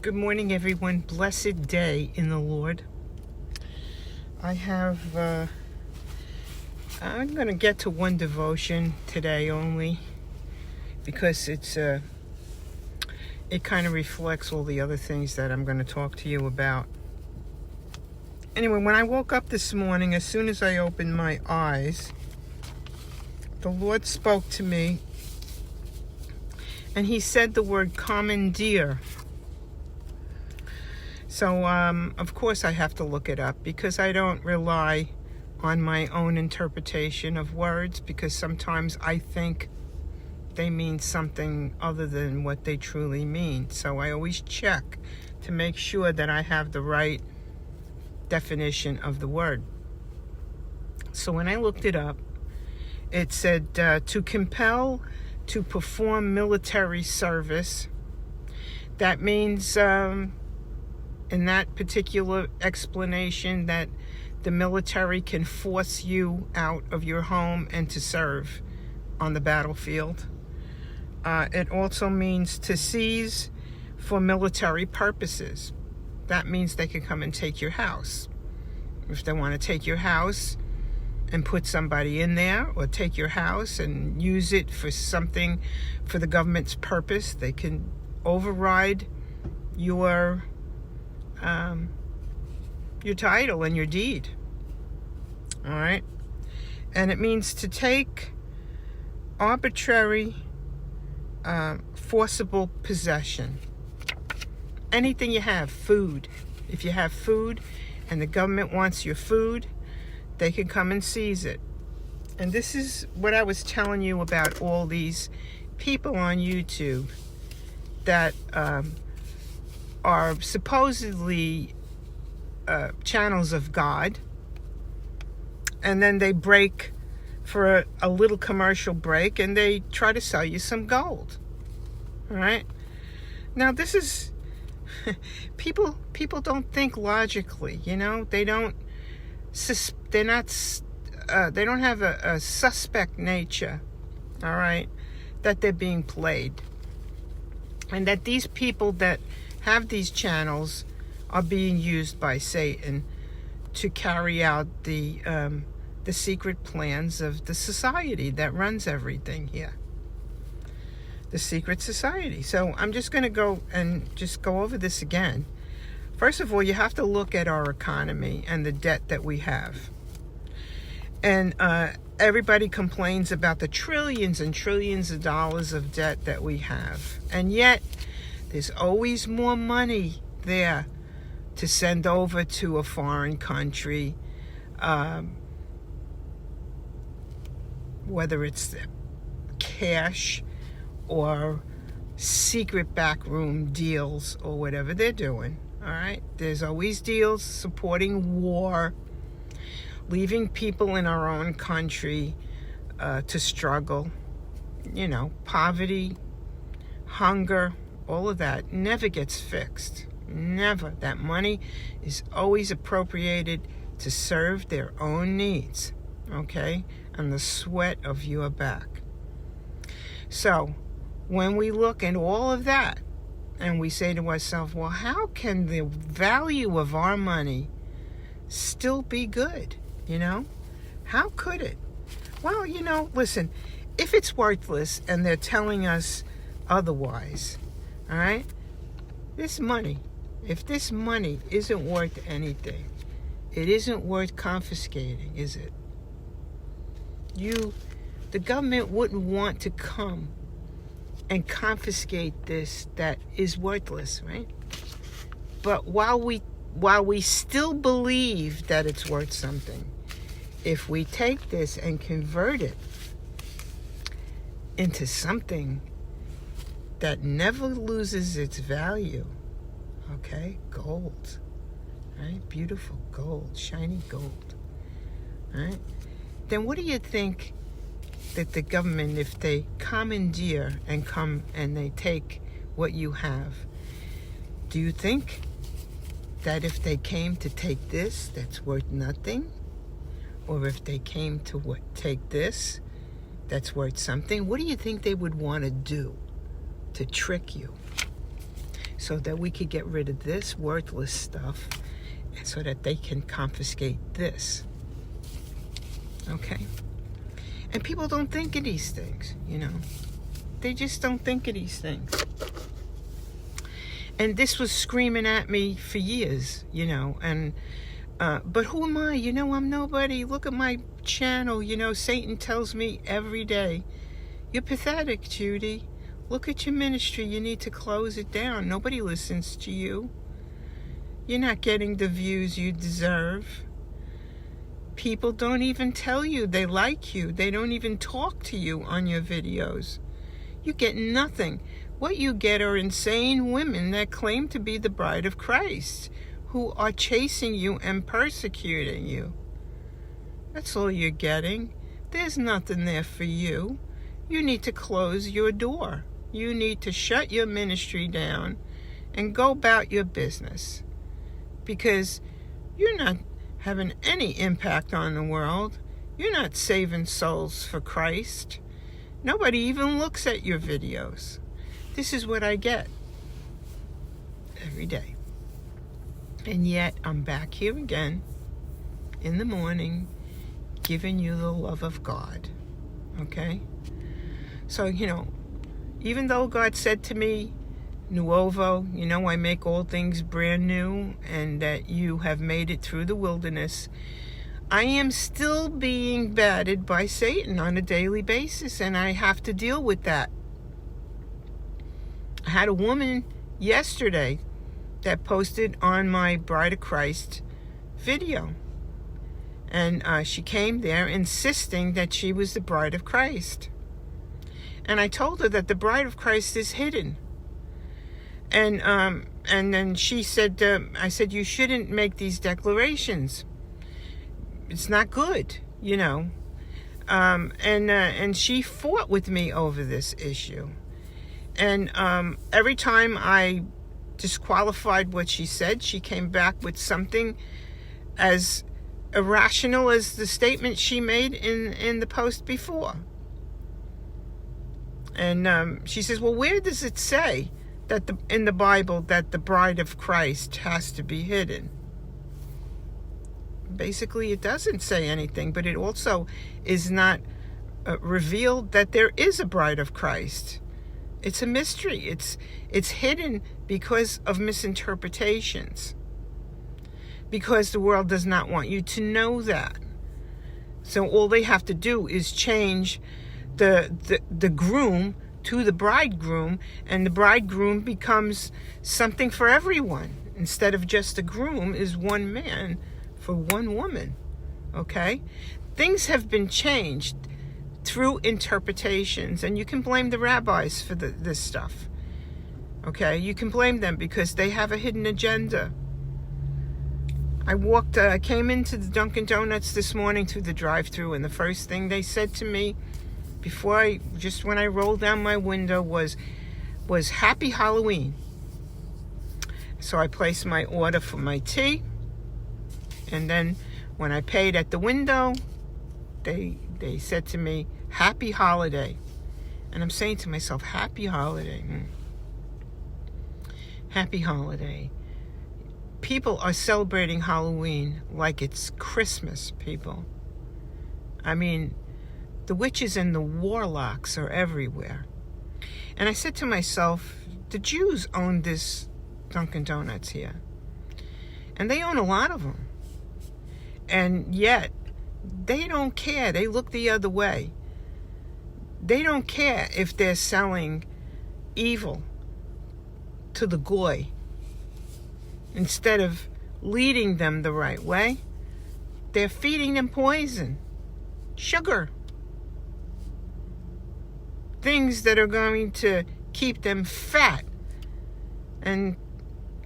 Good morning, everyone. Blessed day in the Lord. I'm going to get to one devotion today only because it kind of reflects all the other things that I'm going to talk to you about. Anyway, when I woke up this morning, as soon as I opened my eyes, the Lord spoke to me and he said the word commandeer. So, of course, I have to look it up because I don't rely on my own interpretation of words, because sometimes I think they mean something other than what they truly mean. So I always check to make sure that I have the right definition of the word. So when I looked it up, it said to compel to perform military service. That means in that particular explanation that the military can force you out of your home and to serve on the battlefield. It also means to seize for military purposes. That means they can come and take your house. If they want to take your house and put somebody in there, or take your house and use it for something for the government's purpose, they can override your title and your deed. All right? And it means to take arbitrary, forcible possession. Anything you have, food. If you have food and the government wants your food, they can come and seize it. And this is what I was telling you about all these people on YouTube that are supposedly channels of God, and then they break for a little commercial break and they try to sell you some gold. All right? Now this is people don't think logically, you know. They don't have a suspect nature, all right, that they're being played, and that these people that have these channels are being used by Satan to carry out the secret plans of the society that runs everything here. The secret society. So I'm just going to go over this again. First of all, you have to look at our economy and the debt that we have. And everybody complains about the trillions and trillions of dollars of debt that we have. And yet, there's always more money there to send over to a foreign country, whether it's cash or secret backroom deals or whatever they're doing. All right? There's always deals supporting war, leaving people in our own country to struggle. You know, poverty, hunger, all of that never gets fixed. Never. That money is always appropriated to serve their own needs, okay? And the sweat of your back. So, when we look at all of that and we say to ourselves, well, how can the value of our money still be good, you know? How could it? Well, you know, listen, if it's worthless and they're telling us otherwise, all right, this money, if this money isn't worth anything, it isn't worth confiscating, is it? The government wouldn't want to come and confiscate this that is worthless, right? But while we still believe that it's worth something, if we take this and convert it into something that never loses its value, okay? Gold, right? Beautiful gold, shiny gold, right? Then what do you think that the government, if they commandeer and come and they take what you have, do you think that if they came to take this, that's worth nothing? Or if they came to take this, that's worth something? What do you think they would want to do to trick you? so that we could get rid of this worthless stuff so that they can confiscate this. Okay? And people don't think of these things, They just don't think of these things. And this was screaming at me for years, and but who am I? I'm nobody. Look at my channel. Satan tells me every day, you're pathetic, Judy. Look at your ministry. You need to close it down. Nobody listens to you. You're not getting the views you deserve. People don't even tell you they like you. They don't even talk to you on your videos. You get nothing. What you get are insane women that claim to be the bride of Christ, who are chasing you and persecuting you. That's all you're getting. There's nothing there for you. You need to close your door. You need to shut your ministry down and go about your business, because you're not having any impact on the world. You're not saving souls for Christ. Nobody even looks at your videos. This is what I get every day. And yet I'm back here again in the morning giving you the love of God. Okay? So, even though God said to me, Nuovo, I make all things brand new, and that you have made it through the wilderness, I am still being battered by Satan on a daily basis, and I have to deal with that. I had a woman yesterday that posted on my Bride of Christ video, and she came there insisting that she was the Bride of Christ. And I told her that the Bride of Christ is hidden. And then she said, I said, you shouldn't make these declarations. It's not good, And she fought with me over this issue. And every time I disqualified what she said, she came back with something as irrational as the statement she made in the post before. And she says, well, where does it say that in the Bible that the bride of Christ has to be hidden? Basically, it doesn't say anything, but it also is not revealed that there is a bride of Christ. It's a mystery. It's hidden because of misinterpretations, because the world does not want you to know that. So all they have to do is change the groom to the bridegroom, and the bridegroom becomes something for everyone. Instead of just the groom is one man for one woman. Okay? Things have been changed through interpretations, and you can blame the rabbis for this stuff. Okay? You can blame them because they have a hidden agenda. I came into the Dunkin' Donuts this morning through the drive-thru, and the first thing they said to me when I rolled down my window was Happy Halloween. So I placed my order for my tea, and then when I paid at the window, they said to me, Happy Holiday. And I'm saying to myself, Happy Holiday. Happy Holiday. People are celebrating Halloween like it's Christmas, people. I mean, the witches and the warlocks are everywhere. And I said to myself, the Jews own this Dunkin' Donuts here. And they own a lot of them. And yet, they don't care. They look the other way. They don't care if they're selling evil to the goy instead of leading them the right way. They're feeding them poison, sugar, things that are going to keep them fat and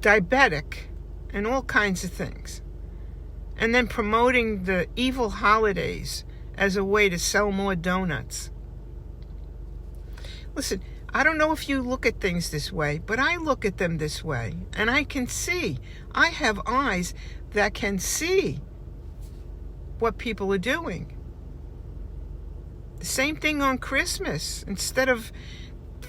diabetic and all kinds of things. And then promoting the evil holidays as a way to sell more donuts. Listen, I don't know if you look at things this way, but I look at them this way. And I can see. I have eyes that can see what people are doing. The same thing on Christmas. Instead of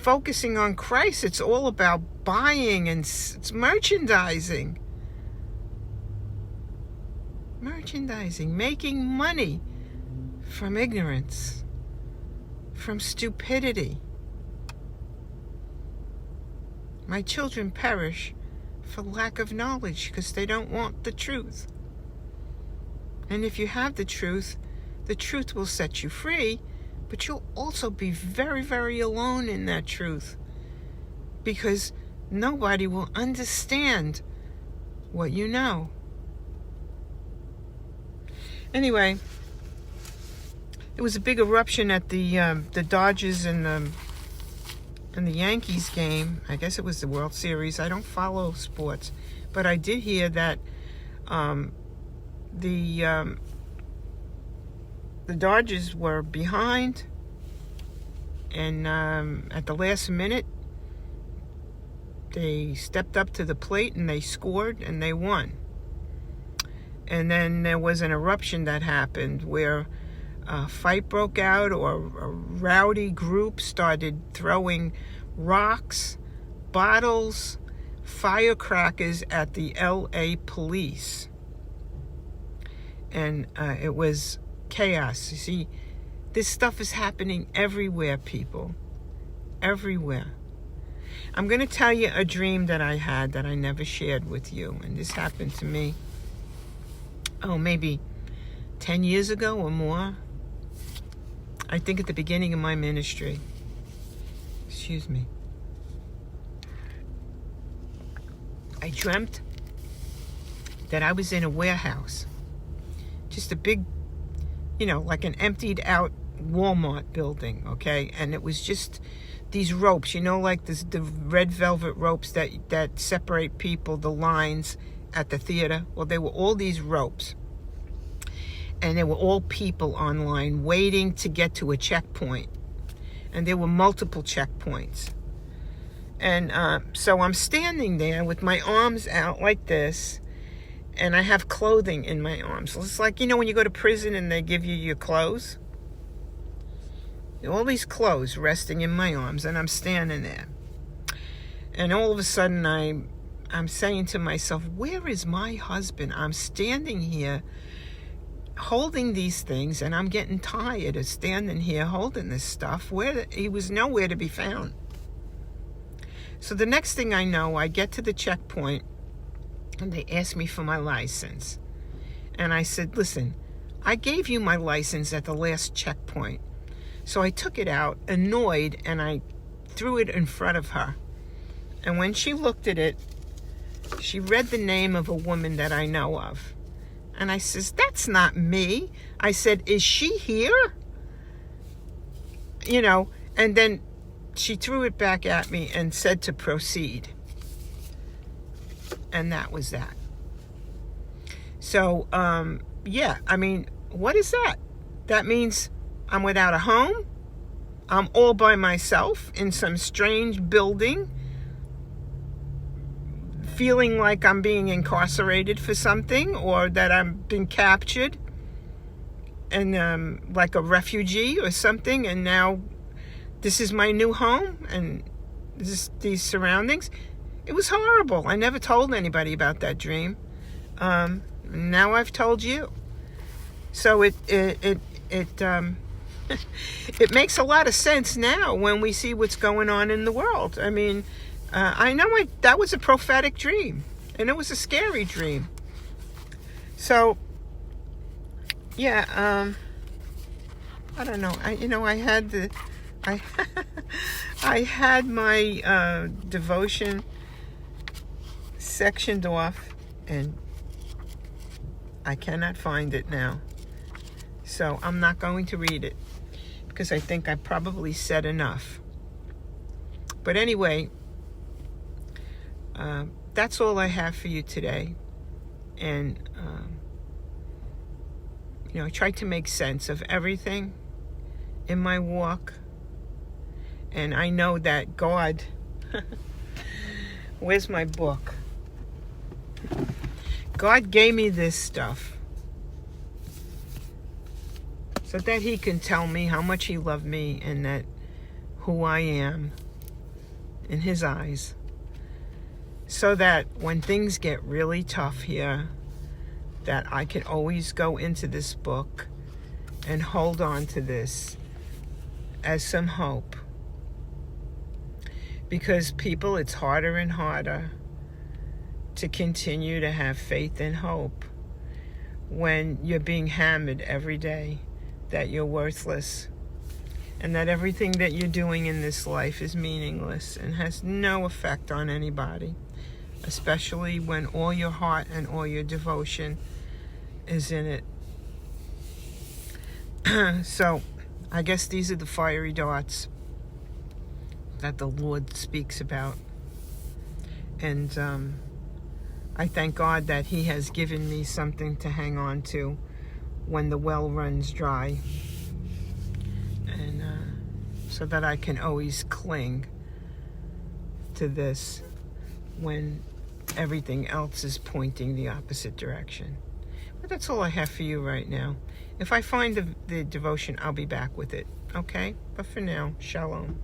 focusing on Christ. It's all about buying and it's merchandising. Merchandising, making money from ignorance, from stupidity. My children perish for lack of knowledge because they don't want the truth. And if you have the truth will set you free, but you'll also be very, very alone in that truth because nobody will understand what you know. Anyway, it was a big eruption at the Dodgers and the Yankees game. I guess it was the World Series. I don't follow sports, but I did hear that the Dodgers were behind, and at the last minute, they stepped up to the plate and they scored and they won. And then there was an eruption that happened where a fight broke out, or a rowdy group started throwing rocks, bottles, firecrackers at the LA police. And it was chaos. You see, this stuff is happening everywhere, people. Everywhere. I'm going to tell you a dream that I had that I never shared with you. And this happened to me, maybe 10 years ago or more. I think at the beginning of my ministry. Excuse me. I dreamt that I was in a warehouse. Just a big, like an emptied out Walmart building, okay? And it was just these ropes, like the red velvet ropes that separate people, the lines at the theater. Well, they were all these ropes. And there were all people online waiting to get to a checkpoint. And there were multiple checkpoints. And so I'm standing there with my arms out like this. And I have clothing in my arms. It's like, when you go to prison and they give you your clothes. All these clothes resting in my arms. And I'm standing there. And all of a sudden I'm saying to myself, where is my husband? I'm standing here holding these things, and I'm getting tired of standing here holding this stuff. He was nowhere to be found. So the next thing I know, I get to the checkpoint, and they ask me for my license. And I said, listen, I gave you my license at the last checkpoint. So I took it out, annoyed, and I threw it in front of her. And when she looked at it, she read the name of a woman that I know of. And I says, that's not me. I said, is she here? And then she threw it back at me and said to proceed. And that was that. So, what is that? That means I'm without a home. I'm all by myself in some strange building, feeling like I'm being incarcerated for something, or that I'm been captured and like a refugee or something, and now this is my new home and these surroundings. It was horrible. I never told anybody about that dream. Now I've told you. So it makes a lot of sense now when we see what's going on in the world. I mean, I know that was a prophetic dream, and it was a scary dream. So, yeah, I don't know. I had my devotion sectioned off, and I cannot find it now. So I'm not going to read it because I think I probably said enough. But anyway, that's all I have for you today. And, I tried to make sense of everything in my walk. And I know that God, where's my book? God gave me this stuff so that he can tell me how much he loved me and that who I am in his eyes, so that when things get really tough here, that I can always go into this book and hold on to this as some hope. Because people, it's harder and harder to continue to have faith and hope when you're being hammered every day that you're worthless and that everything that you're doing in this life is meaningless and has no effect on anybody, especially when all your heart and all your devotion is in it. So I guess these are the fiery darts that the Lord speaks about. And I thank God that he has given me something to hang on to when the well runs dry. And so that I can always cling to this when everything else is pointing the opposite direction. But that's all I have for you right now. If I find the devotion, I'll be back with it. Okay? But for now, shalom.